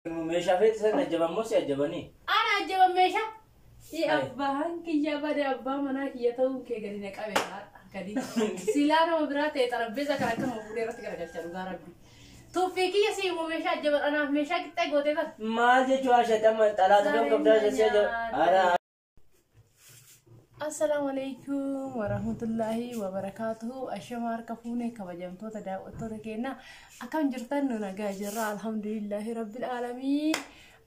meeshaa feeti sana ajjabammoo si ajjabanii. Ana ajjaban meeshaa. Abbaan kiyya bade abbaa manaa kiyya ta'uun kee gadi na qabe gadi. Silaa nama biraa ta'e xarabbeessa kan akka fuudhee irratti garagalcha dhugaa rabbi. Tuuffii kiyya si immoo meeshaa ajjaban anaaf meeshaa qixxee gootee kan. Maal jechuun ashaatama xalaata kan qabdaa jechuu ajjaba. Assalamualaikum warahmatullahi wabarakatuh. Ashamar kafune kabajamtoota daawwattoota keenya akkam jirtan nu nagaa jirra alhamdulillahi rabbil alamin.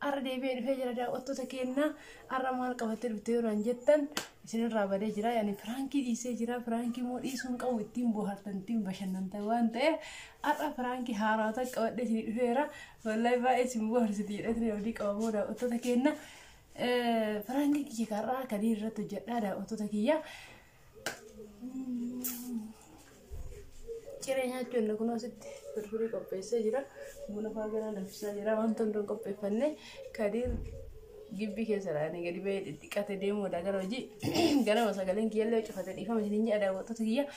Arra deebi'ee dhufee jira daawwattoota keenya arra maal qabattee dhuftee jiran jettan isinirraa badee jira yaani firaankii dhiisee jira firaankii moo dhiisuun qabu ittiin bohaartan ittiin bashannantan waan ta'eef arra firaankii haaraa takka qabadhee isin dhufeera wallahi baay'ee isin bohaarsiti jedhee abdii qabamoo daawwattoota keenya. Franki kiyya karraa kadii irratti hojjedhaa daawwattoota kiyya. Ciree nyaachuun kun asitti firfirii qopheessee jira. Buna faaganaa danfisaa jira. Wanta hunduun qopheeffannee kadii gibbii keessa laanii gadi ba'ee xixiqqate deemuudha gara hojii. Ganama sagaleen kiyyallee cufatee dhiifama isiniin jedha daawwattoota kiyya.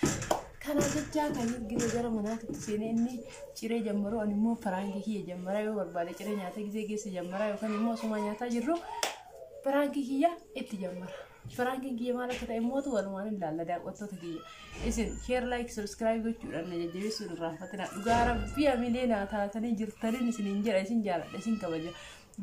Kana jecha kadii gizee gara manaatti seenee inni ciree jammaruu ani immoo faraanki kiyya jammaraa yoo barbaade ciree nyaata gizee geesse jammaraa yookaan immoo osuma nyaataa jirru. Franki kiyya itti jammara. Franki kiyya maal akka ta'e mootu walumaan ilaalla daawwattoota kiyya. Isin share like subscribe gochuudhaan na jajjabeessuun irraanfatina. Dhugaa rabbii amilee taatanii jirtaniin isiniin jedha isin jaaladha isin kabaja.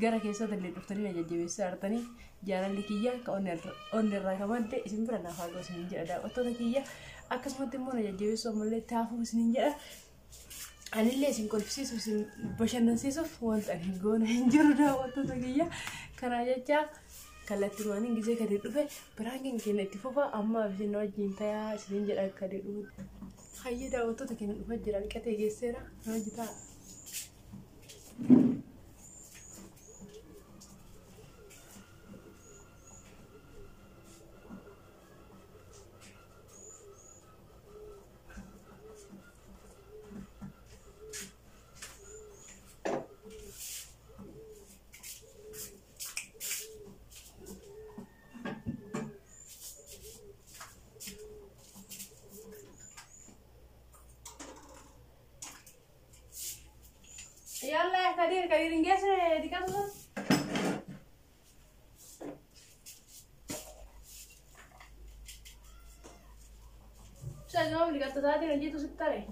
Gara keessatti illee dhuftanii na jajjabeessaa artanii jaalalli kiyya ka onni irraa kamadde isin bira naaf haagoo isiniin jedha daawwattoota kiyya. Akkasumatti immoo na jajjabeessuu ammallee taafuu isiniin jedha. Anillee isin kolfisiisuuf isin bashannansiisuuf wanta ani goona hin jiru daawwattoota kiyya. Kana jecha kallattii maaniin gizee kadii dhufe biraankiin keenya itti fufa amma isin wajjin tayaa isiniin jedha kadii dhufe. Hayyee daawwattoota keenya dhufa jira dhiqatee geesseera na hojii ta'a. Yalla kadir ingese dikasih. Saya ngomong dikata tadi nanti itu sebentar ya.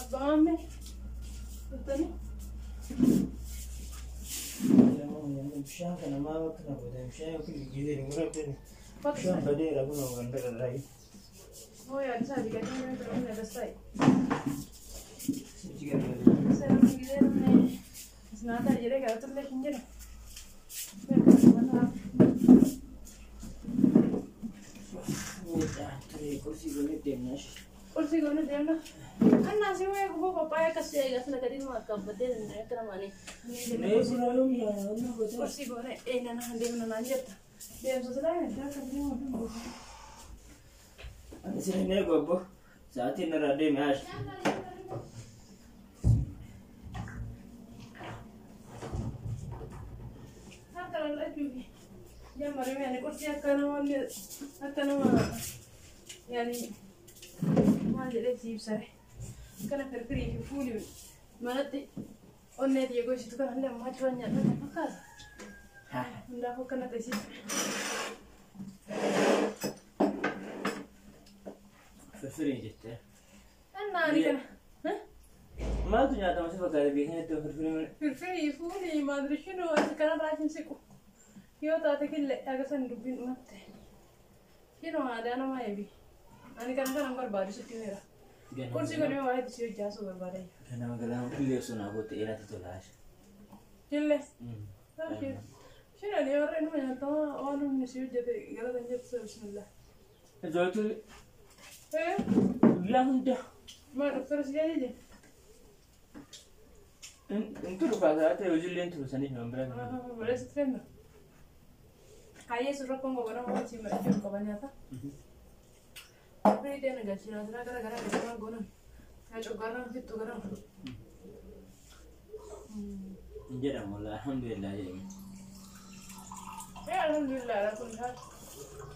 Abang ame, betul ni? Mshang kana mawa kana boda mshang kuli gide ni murabbe ni mshang bade ragu no gandara rai Oh ya bisa dikatakan terus ada sai sijiga bade saya mau gide ni senata jadi kalau terus hinjir kursi gone demnas kursi gone demna anna sih mau papaya kasih gas nak kadin mak kabade ni ekra mani kursi gone nana handem nana anjir dem sesudah ni dah kadin mau ada sini ne gobo saat ini rade mas kalau lagi jam berapa ni kursi akan nama yani ما أدري إيش بصراحة كنا فرفري في فولي مرتي قلنا دي يقول شو تكون هلا ما تبغى نعمل فكر من ده هو كنا تسيب فرفري جته أنا كنا ها ما تنيا تمشي فكر بيهن تو فرفري فولي ما أدري شنو كنا رايحين سكو يو تاتك اللي أقصن دبين مت شنو هذا أنا ما يبي أنا كان نمبر بارش تيجي kursi kau ni awak itu sih jasa berbalik. Kenapa kalau kuliah sunah buat era itu lah. Jelas. Tapi, sih ni orang ni macam tu, orang ni sih jadi kalau tanya tu Bismillah. Jadi tu, bilang dah. Mana doktor sih jadi? Itu lupa saya tu ujian tu sana nombor. Boleh setren. Kaya surat kau kau orang macam mana kau banyak tak? Tapi dia nak gasih lah, gara-gara dia orang gono. Saya coba orang itu orang. Jadi mula alhamdulillah ya. Alhamdulillah, alhamdulillah.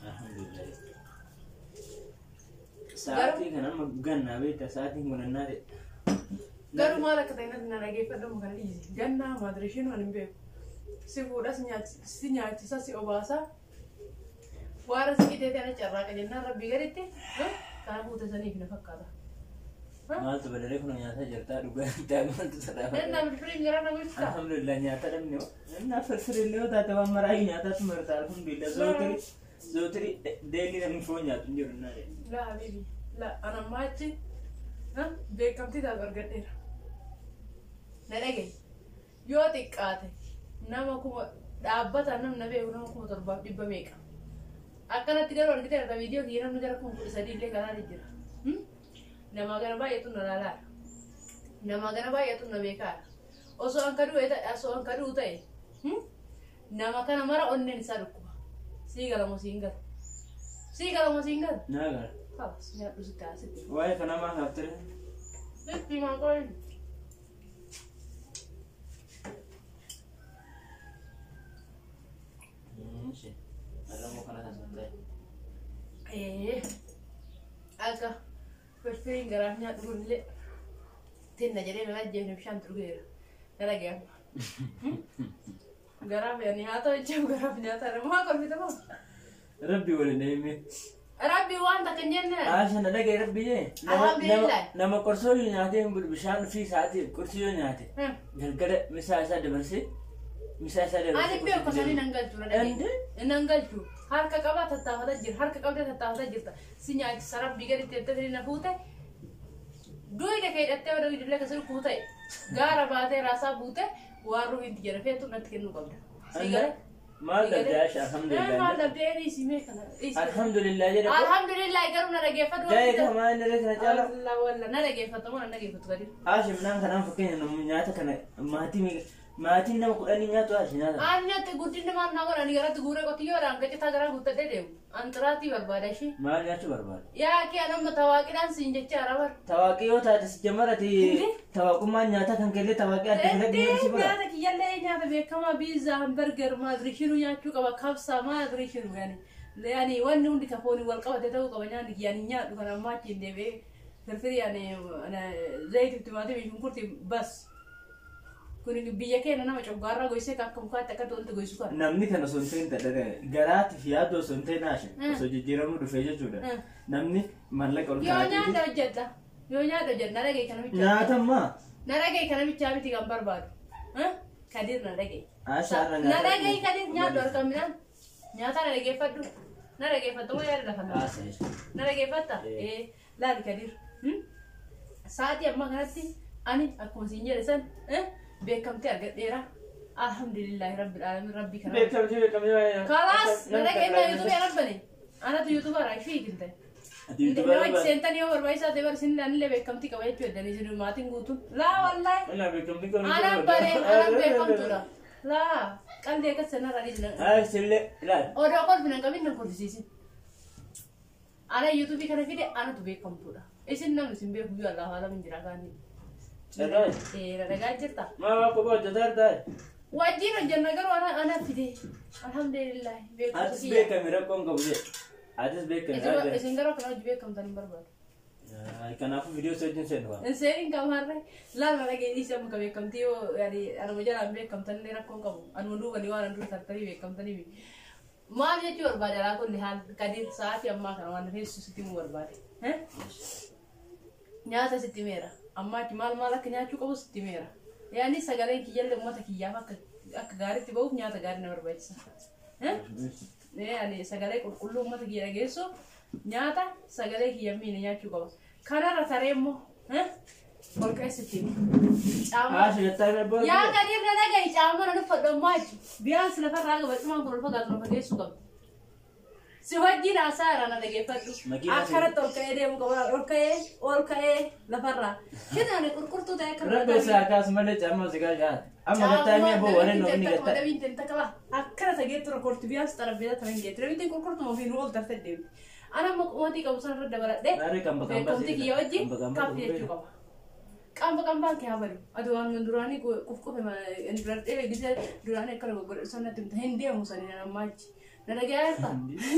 Alhamdulillah. Saati kana ganna beekta saatiin gonannaa ta'e. Garuu maal akka ta'e natti na dhageeffadhamu kana dhiisi. Gannaa maadirishiin waan hin beeku. Si fuudhas si nyaachisa si obaasa. Waara si qitee ta'e carraaqa jennaan rabbii gaditti kana fuute saniif na fakkaata. Maaltu badalee kun nyaataa jirtaa dhugaa maaltu sadhaa. Namni firiin gara nama ibsa. Alhamdulillah nyaata dhabne hoo. Inni firiin yoo taate waan maraayii nyaataatu marta alhamdulillah zootiri deelii namni foon nyaatu hin jiru naa. Laa habibi laa anammaa achi beekamtii taatu argadheera. Na dhagaye yoo xiqqaate nama kuma dhaabbata namna beeku nama 700 meeqa. Akkanatti garuu argiteera viidiyoo kiyya namni gara 13 illee kanaa jira. Nama gara baay'eetu na laalaadha. Nama gara baay'eetu na beekaadha. Osoo an kaduu ta'e nama kana mara onneen isaa dhukkuba. Sii galamoo siin gala. Sii galamoo siin gala. Naa gala. Kaas nyaadhu si taasise. Waa'ee kana maa haaftire? Sitti maa qoyin. Alamoo kana taasifte. Akka firfiriin garaaf nyaadhu kunillee tinna jedhee na ajjeefne bishaan dhugeera. Na dhagaama. Garaaf yaani haa ta'u jechuun garaaf nyaata maa kolfita moo? Rabbi waliin deemee. Rabbi waan takka hin jenne. Sana dhagee rabbi jee. Nama qorsoo yoo nyaatee bishaan ofii isaatiif qorsii yoo nyaate. Galgala misaa isaa dabarsee. Ani beeku sanii nan galchu na dhagee. Nan galchu harka qabaa tattaafata jira harka qabdee tattaafata jirta si nyaachisa rabbi gaditti ettee na fuute. Duude kee hidhattee odoo ijoollee akkasii kuuta'e gaara baatee raasaa buute waan ruuhiinti jedha feetu natti kennuu qabda. Sigara. Maal dhabdee Aisha alhamdulillah. Maal dhabdee dhiisimee kana. Alhamdulillah jedha. Alhamdulillah garuu na dhageeffatu. Jaayi kamaa inni irra kana caala. Allah walla na dhageeffatu moo na dhageeffatu gadi. Aisha minaan kanaan fakkeenya nyaata kana maatiin nama 10 nyaatu Aisha nyaata. Aan nyaate guddinni maal naa godhani garatti guuree qotiyyoodhaan gacitaa garaa guuttadhee deemu. Anxiraatii barbaada ishee. Maal nyaachuu barbaada? Yaa kee anamma tawaaqiidhaan siin jecha arabar. Tawaaqii yoo taate si jamarati tawaaqummaan nyaata kan kellee tawaaqii adda filadhee si bara. Nyaata kiyyallee nyaata beekamaa biizaa hamburger maadirishinuu nyaachuu qaba kabsaa maadirishinuu yaani wanni hundi kafoonii wal qabate ta'uu qaba nyaanni kiyyaan hin nyaadhu kan ammaa achiin deebi'ee firfiri yaani zayitii timaatimii shunkurtii bas. Kun biyya keenya nama coggaarraa goysee akka mukaatti akka wanti goysu kana. Namni kana osoo hin ta'in garaatiif yaaddu osoo hin ta'in Aisha osoo jijjiiramuu dhufee jechuudha. Namni mallaqa ol kaa'atee. Yoo nyaata hojjedha. Yoo nyaata hojjedha na dhagaye kana bichaa. Nyaatammaa. Na dhagaye kana bichaa miti kan barbaadu. Kadir na dhagaye. Aishaarra nyaata. Na dhagaye kadir nyaadhu harka midhaan. Nyaata na dhageeffadhu. Na dhageeffadhu moo yaada lafa naa. Na dhageeffatta. Laali kadir. Sa'aatii ammaa kanatti ani akkuma siin jedhe san beekamtee argadheera. Alhamdulillah rabbil alamin rabbi kana. Beekamtee. Kalaas na dhagaye YouTube rabbani. Anatu YouTube raa ishii kinte. Nama sentanii yoo barbaachisaa ta'e barsiin illee beekamtii qaba jechuudha jedhanii jiru maatiin guutuun. Laa wallahi. Ana beekamtii qaba. Ana beekamtuudha. Laa qalbii akka sanarraa dhiisna. Sillee ilaali. Odoo kolfina qabin nan kolfisiisin. Ana YouTube kana fide anatu beekamtuudha. Isin namni isin beeku biyya Allah haala min jira kaanii. Dhagaa. Dhagaa jirta. Maa kophaa hojjetaa taa'e. Wajjin hojjenna garuu ana fide. Alhamdulillah. Atis beekame rakkoon qabu jedhe. Atis beekame. Isin garuu kana hojii beekamtan hin barbaadu. Kanaafuu viidiyoo sojjin seenuwa. Seeriin qabaarre laala dhagee dhiisee muka beekamtii yoo anuma jalaan beekamtan illee rakkoon qabu. Anuma duubanii waan an dura tartarii beekamtanii. Maal jechuu barbaade alaa kulli haal kadir sa'aatii ammaa kana waan feessu sitti himuu barbaade. Nyaata sitti meera. Amma achi maal akka nyaachuu qabu sitti meera. Yaani sagaleen kiyyallee uummata kiyyaaf akka gaariitti ba'uuf nyaata gaarii na barbaachisa. Yaani sagalee qulqulluu uummata kiyya dhageessu nyaata sagalee kiyya miine nyaachuu qaba. Kanarra taree immoo ol keessatti yaa gadiirra dhagahi caamana uffadhu ammaa jechuudha. Biyyaansi lafarraa gabachumaan kun ol fagaatu na fageessuu qabdu. Si wajjin haasa'a na dhageeffadhu. Akkanatti ol ka'ee deemu qaba ol ka'ee lafarraa. Kitaani qurqurtuu ta'e kan Rabbi isaa akkasumallee caammaa si gaajaa. Amma gattaamee boo warreen noomni gattaa. Dabiin tenta qaba. Akkana tageetti rakoorti biyyaansi xarabbeeta tanan geetti. Dabiin qurqurtuu ofii nu ol tartee deemti. Ana mootii qabu sanarra dabaladhee beekamtii kiyya wajjin kaffee jechuu qaba. Qambaan kee habari. Aduu waan duraanii qufqufe duradhee gisa duraanii akkana godhadhu sanatti hin deemu sanii namaachi. Nanagarta.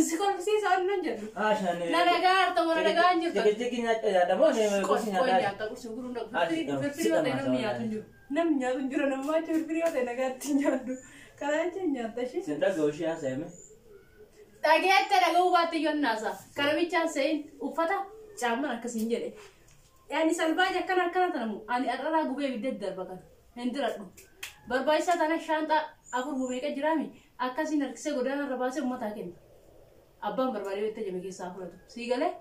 Sekolah sih soal nanjur. Ashan. Nanagarta mau nanaganjur. Jadi ada mau nih kursi Kau nyata. nyata kursi guru nak. Berpilih ada namanya tunjuk. Namanya tunjuk nama macam berpilih ada nagati nyatu. Karena nyata sih. Senta goshi asem. Tagi ada naga ubati yon nasa. Karena bicara sein ufata caman nak kesinjere. Yani salbaja kana tanamu. Ani arara gube bidet darbakan. Hendirat mu. Berbaisa tanah shanta aku gube ka jirami. Akasi narkise godana rabase ummata ken. Abban barbari wette jeme ke safuratu. Sigale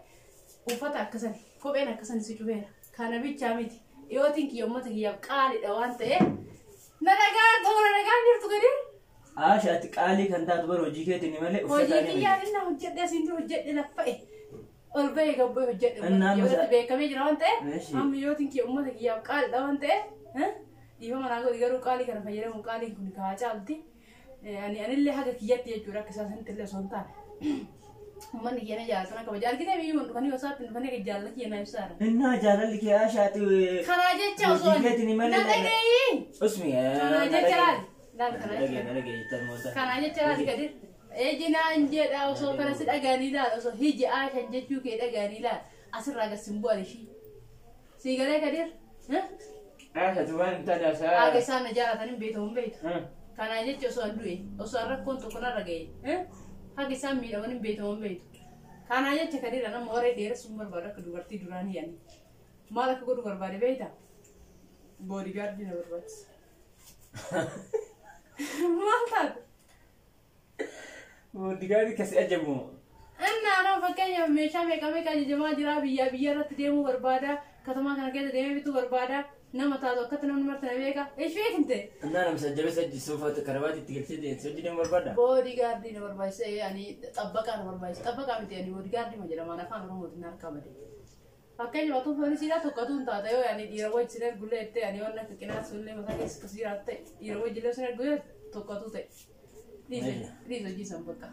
ufata akasani. Kopheen akasani si cubeera. Kana bicha miti. Yoo tinki ummata kiyyaaf qaaliidha waan ta'eef nanagaa jirtu gadi. Ati qaalii kan taatu bara hojii keetiin malee uffataan hojii kiyyaa inni hojjedhe asiin dura hojjedhe laffa'e. Ol bahee gabboo hojjedhe. Yoo beekamee jira waan ta'eef amma yoo tinki ummata kiyyaaf qaaliidha waan ta'eef dhiifa manaa godhi garuu qaalii kana fayyadamuun qaaliin kun kaa caalti. Anillee haga kiyyatti jechuudha akka isaan sanitti illee osoo hin taane. Uummanni kiyya na jaalatan akka baja argitee biyyuma dhufanii osaatti dhufanii jaalala kiyya na ibsaadha. Innaa jaalalli kiyya ashaati. Karaa jecha osoo na dhagayi. Usmi. Karaa jecha laali. Kana jecha laali gadi. Ejinaan jedha osoo kana si dhagaanii laala osoo hiji ashan jechuu kee dhagaanii laala asirraa gasin bu'an ishii. Siigalee gadir. Ashaati waan hin tajaajilaa. Akka isaan na jaalatan beekamu beektu. Kana jecha osoo du'e osoo rakkoon tokko narra ga'e haga isaan miidhaman hin beekaman beektu. Kana jecha kadira nama warree dheeressuun barbaadu akka dubartii duraanii yaani. Maal akka godhu barbaade beektaa? Boodigaardii na barbaachisa. Maal taate? Boodigaardii kasi ajabu. Anaa fakkeenyaaf meeshaa meeqa ajajamaa jira biyya irratti deemuu barbaada. Katamaa kana keessa deemee bituu barbaada. Nama taatu akkatti namni marti na beeka. Ishee kinte. Annaa nama sajjabeessa suufata karabaatti itti galchee hojii deemu barbaada. Boodigaardii na barbaachisa ani xabbaqaa na barbaachisa. Xabbaqaa miti ani boodigaardii ma jedhama afaan oromootiin na harkaa made. Fakkeenyaaf atuun foonii siidaa tokkotu hin taata yoo ani dhiira wajjin ergulee itti ani waan akka qinaas sullee mataa keessa kasiiraat ta'e dhiira wajjin illee sun ergulee tokkotu ta'e. Dhiis hojii san bakka.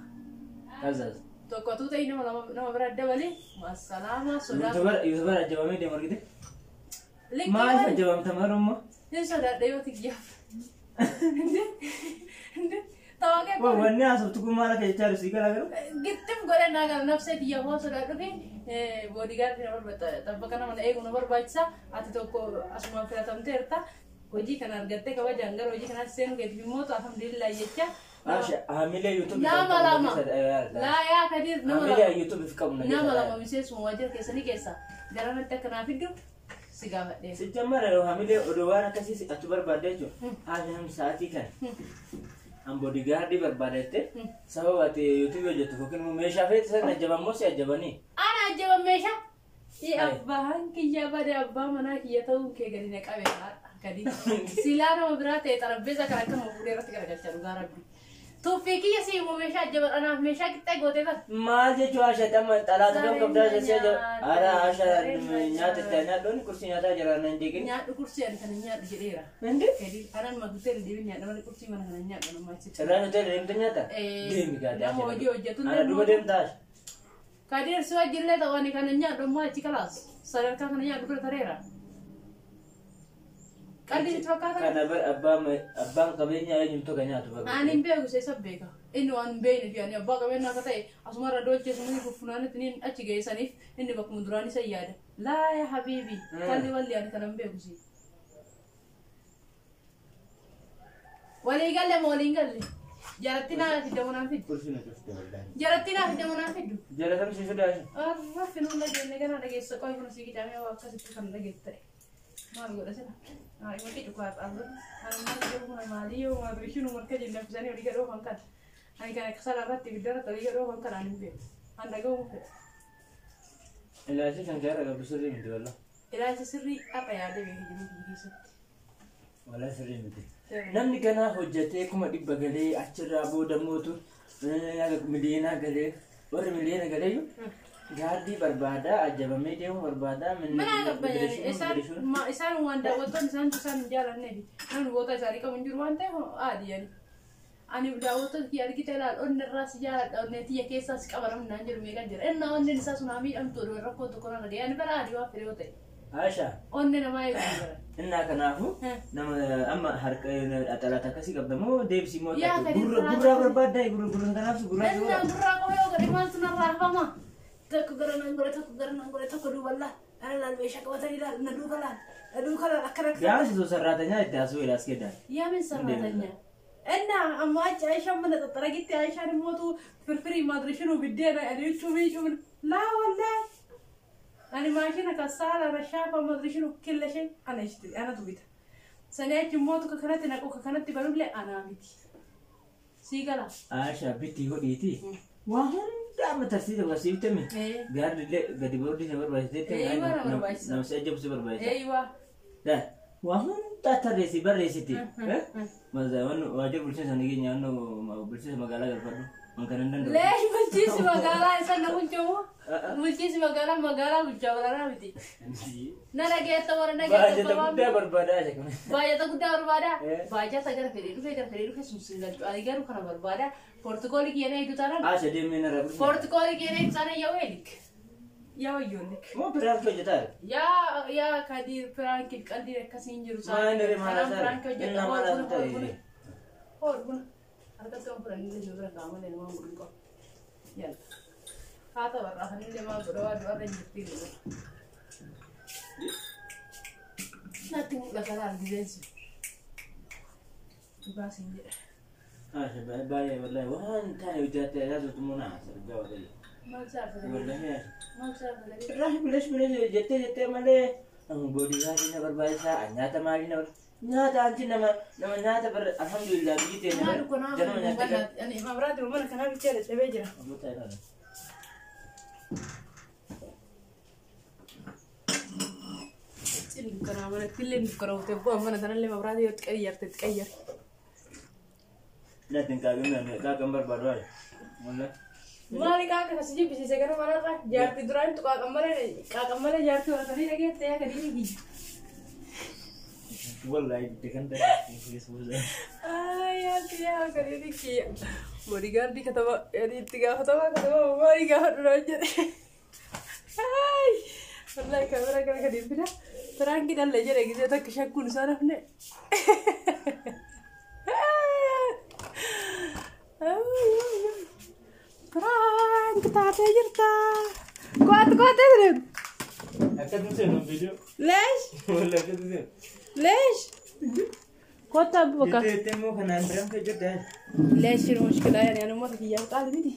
Kazaas. Tokkotu ta'e nama bira dabalee masalaama sodaa. Yuutubar ajjabamee deemu argite. Maal ajjabamta marummaa? Hin sodaadha yoo tikyaaf. Wanni haasoftu kun maal akka jechaa jirtu garagaru? Gittim godhannaa gara nafsee biyya hoo sodaadhu fi boodigaardii xabbaqa nama na eegu na barbaachisa. Ati tokko asumaan filatamteerta. Hojii kana argattee kabajaan gara hojii kanaatti seenu keetiif immoo alhamdulillah jecha. Hamilee yuutuubii nama lama. Laa yaa kadir nama lama. Hamilee yuutuubii qabna. Nama lama miseensuma waajjira keessanii keessa garanatti akkanaaf iddoo. Sejamara hamilee odoo waan akkasii achi barbaadde jechuudha. Haashaan sa'aatii kana. An boodigaardii barbaadatte sababa ati yuutuubii hojjettu yookiin immoo meeshaa feeti sana ajjaban moo si ajjabanii? Ana ajjaban meeshaa. Abbaan kiyya bade abbaa manaa kiyya ta'uun kee gadi na qabeedha. Gadi. Silaa nama biraa ta'e xarabbeessa kan akka fuudhee irratti garagalchaa dhugaa rabbi. Tuffii kiyya si immoo meeshaa ajjaban anaaf meeshaa qixxee gootee kan. Maal jechuun ashaatama xalaata kam qabdaa jechee jiru. Ara ashaa nyaata itti nyaaddoon kursii nyaataa jira nan deegin. Nyaadhu kursii ani kana nyaadhu jedheera. Indi? Gadi anan magutee deebiin nyaadha malee kursii mana kana nyaadha nama achi. Irraan hojii deemte nyaata? Deemi gaadhaa. Nama hojii hojjetu. Ana duuba deemtaa? Kadir si wajjillee ta'anii kana nyaadhu immoo achi kalaas. Sadarkaa kana nyaadhu bira tareera. Qalbii itti fakkaata. Kana bar abbaan qabeenyaa eenyutu tokko nyaatu bakka. Ani hin beeku seessa beeka. Inni waan hin beekne fi ani abbaa qabeenyaa akka ta'e asumarra doochee sumanii fuffunaanitti niin achi geessaniif inni bakkuma duraan isa yaada. Laaya habiibi. Kalli walli ani kana hin beeku si. Walii galle moo waliin galle? Jaratti naa fiddamu naan fiddu. Jaratti naa fiddamu naan fiddu. Jalatam si fidaa shi. Raffi nuun dhageenne ganaa dhageessa qoy kun si qicamee waa akkasitti kan dhageesse ta'e. Maal godha sila? Wanti cukaa xaafatu. Ani maal jedhu kun maalii yoo maal ishinu marka jennee fisanii olii gadhoo kan kan. Ani kan akka salaarratti ibiddarratti olii gadhoo kan kan ani hin beeku. An dhagahu fedha. Ilaalchi kan gaara qabdu sirrii miti walla. Ilaalchi sirrii akka yaada beeku jiru keessatti. Walla sirrii miti. Namni ganaa hojjetee kuma dhibba galee achirraa booda mootu miliyoonaa galee warri miliyoona galee gaardii barbaada ajjabamee deemu barbaada. Mana qabbaayanii isaan waan daawwattoon isaan hin jaalanneefi namni boota isaanii qabu hin jiru waan ta'eef aadiyani. Ani daawwattoon kiyya argite ilaal onni irraas jaaladha onnee tiyya keessaas qaba namni naan jedhu meeqan jira. Innaa onneen isaa sun haa miidhamtu rakkoo tokko narra ga'e ani bara adii waan fedhe yoo ta'e. Aisha. Onni nama eeguudha. Inna kanaafuu nama amma harka xalaata akkasii qabda moo deebisii moo gurra barbaaddaa gurra kanaafis gurra gurra qaba yoo gadi maaltu narraa hafama tokko gara nan godhe tokko duuballa ana laal meeshaa qabatanii laal na duuka laal akkana yaa soo sarraatanyaa itti haasuu ilaas keddaa yaa min sarraatanyaa enna amma achi Aisha mana xaxaragitti Aisha mootu firfirii maadrishinu biddeena adiichuu miicuun laa wallahi ani maashina kasaala rashafa madrishinu killa shay ana ishtiri ana tubita sanachi mootu ka kanatti naqo ka kanatti balulle ana miti sigala Aisha bitti hoditi wa hunda matasida wasibtemi gaadile gadi bordi se barbaisite nam se ajab se barbaisite aywa da wa hunda taresi baresiti maza wanu wajir bulshin sanigi nyano bulshin magala garfadu makanan dan lesh bulshin magala esa na kunjomo bulchisi magala bulchaa miti nana geetta warana geetta baay'ata guddaa barbaada baay'ata gara fedhee dhufe sunsin galchu ani garuu kana barbaada portukoolii kiyana eedu taanaan portukoolii kiyana eedu taanaan yaa weelik yaa wayyoonnik moo piraanki hojjetaa yaa kadii piraanki qalbii akkasiin jiru piraanki hojjetaa horbuna harkatti waan fudhanii jiru bira qaama leenu waan guddaa yalla Kata warna hari ini memang berdoa renjeti dulu. Nanti nggak kalah di desa. Juga sih. Sebaya berlai. Wah, tadi udah ada tuh mana? Jauh dari. Maksa berlai. Berlai. Maksa berlai. Berlai beres jete malah. Ang body hari ini berbahasa. Nyata mari nama. Nyata anci nama nyata alhamdulillah begitu ya. Jangan nyata. Ini mabrat rumah kenapa bicara sebeja. Betul. Karena mana kilin kalau tebak mana tanah lima berarti terkayar. Nah tinggal gimana? Kau gambar baru ada. Mana? Mari kakak kasih bisa sekarang mana lah? Jar tiduran tu kakak mana jar tu orang tadi lagi teh kadi ni. Wallahi dekan tadi sebelum. Ya kadi ni kia. Bodyguard di kata ini tiga kata bodyguard raja. Hai. Wallahi kamera kan kadi bila. Terang kita lejar lagi dia tak kesyakun sana ni. Terang kita ada jerta. Kuat tu. Aku tu sih video. Lesh. Wallahi aku tu sih. Lesh. Kuat apa kah? Temu kanan berang kerja. Lesh ini muskil ya, ni anu mah kian kali ni.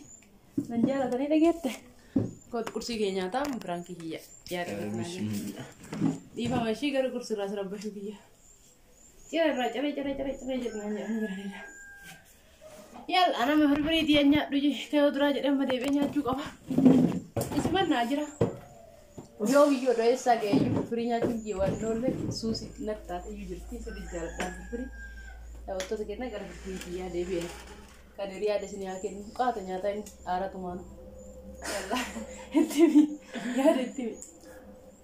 Nanjala tadi lagi teh. Kod kursi kayaknya tam berangki hiya. Ya ada. Iba masih gara kursi rasa rabah hiya. Cara nanya. Yal, anak mah berberi dia nyak dulu. Kau tu raja dah made benya juga apa? Isman aja lah. Yo dah sage yo free-nya juga wan nolbe susi natta yo jadi sedih jalan free. Tahu tu sekarang gara free dia debe. Kaderi ada sini akhir muka ternyata ini arah teman. Yalla. Henti. Ya henti.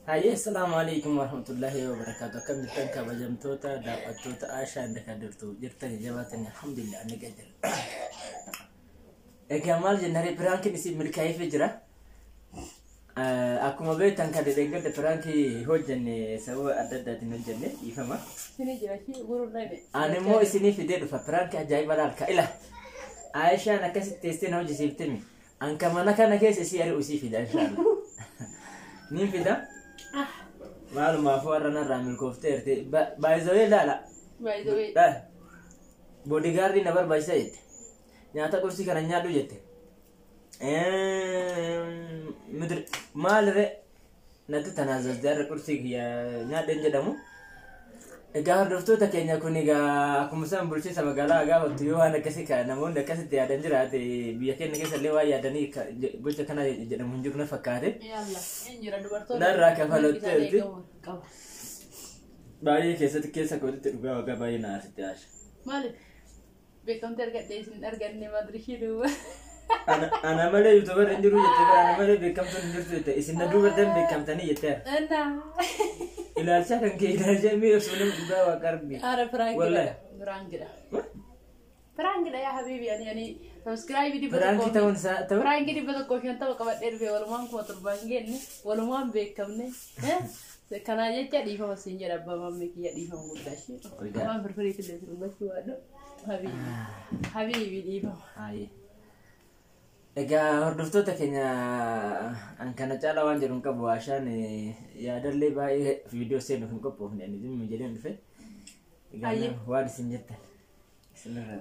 Hai, assalamualaikum warahmatullahi wabarakatuh. Kami tengah bajam tota dapat tota Aisha anda kader tu. Jerta jabatan alhamdulillah anda kader. Kamal jenari perangki isi milkai fijra. Aku mau beli tangkap dengan perangki hojan ni sawa ada tin hojan ni. Ifama. Sini jadi guru lain. Ane mau sini video tu perangki ajaib balal kailah. Aisha nak kasih testin hoji siftem. Angka mana kan nak kasih siar usi video insyaallah. Ni video? Malu maafkan rana ramil kofter te by the way la by the way bodyguard ni nabar baisa it nyata kursi kana nyadu jette midr malre natu tanazaz dar kursi ya nyaden jadamu egar dofto ta kenya kuniga akumusam bulchi sama gala aga hotu yo ana kasika namonda kasite ya danjira te biyaken ke salewa ya dani bulchi kana jadamu njukna fakate yalla injira dubarto narra ka falotte bayi kesa ko te duga ga bayi na sitash malik bekam terga desin arganne madrishidu ana male youtuber injiru jette ana male bekam ton injiru jette isinna duga dem bekam tani jette ana ilalcha kan ke ilalcha mi usulum duga wa karbi ara frangira فرانك لا يا حبيبي يعني سبسكرايب دي فرانك تون سا تون فرانك دي بدك كوشن تو كبد دير في ولا ما كو تربانجني ولا ما بكمني كان اجي دي فما سينجر ابا مامي كي دي فما مداشي ما برفري كده بس وادو حبيبي دي فما اي egaa hordoftoota keenya an kana caalaa waan jedhuun qabu waashaan yaadallee baay'ee viidiyoo seenuuf hin qophoofne ani dhimma jedheen dhufe egaa waan isin jettan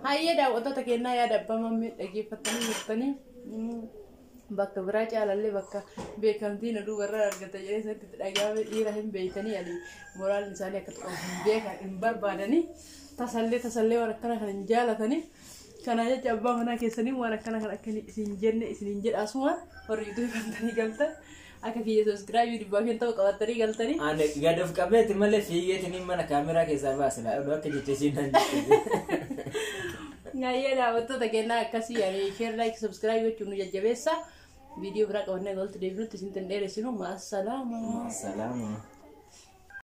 hayyee daawwattoota keenyaa yaada abbaa mammii dhaggeeffatanii jirtanii bakka biraa caalallee bakka beekamtiin oduu warra argata jedhee isatti dhagaame dhiira hin beekanii ali moraalin isaanii akka ta'u hin beekan hin barbaadanii tasallee waan akkana kan hin jaalatanii kana jecha abbaa manaa keessanii waan akkana kan akka isin jenne isin jedha asuma warri YouTube kantanii galtan akka kiyya subscribe dibbaa kan ta'u qabatanii galtanii ane gadoof qabeeti malee fiigeetini mana kaameraa keessaa baasila oduu akka jecha isin nan hayyee daawwattoota keenyaa akkasii yaani share like subscribe gochuun nu jajjabeessa viidiyoo biraa qabannee galtu deebinutti isin tan dheeressinu maasalaama.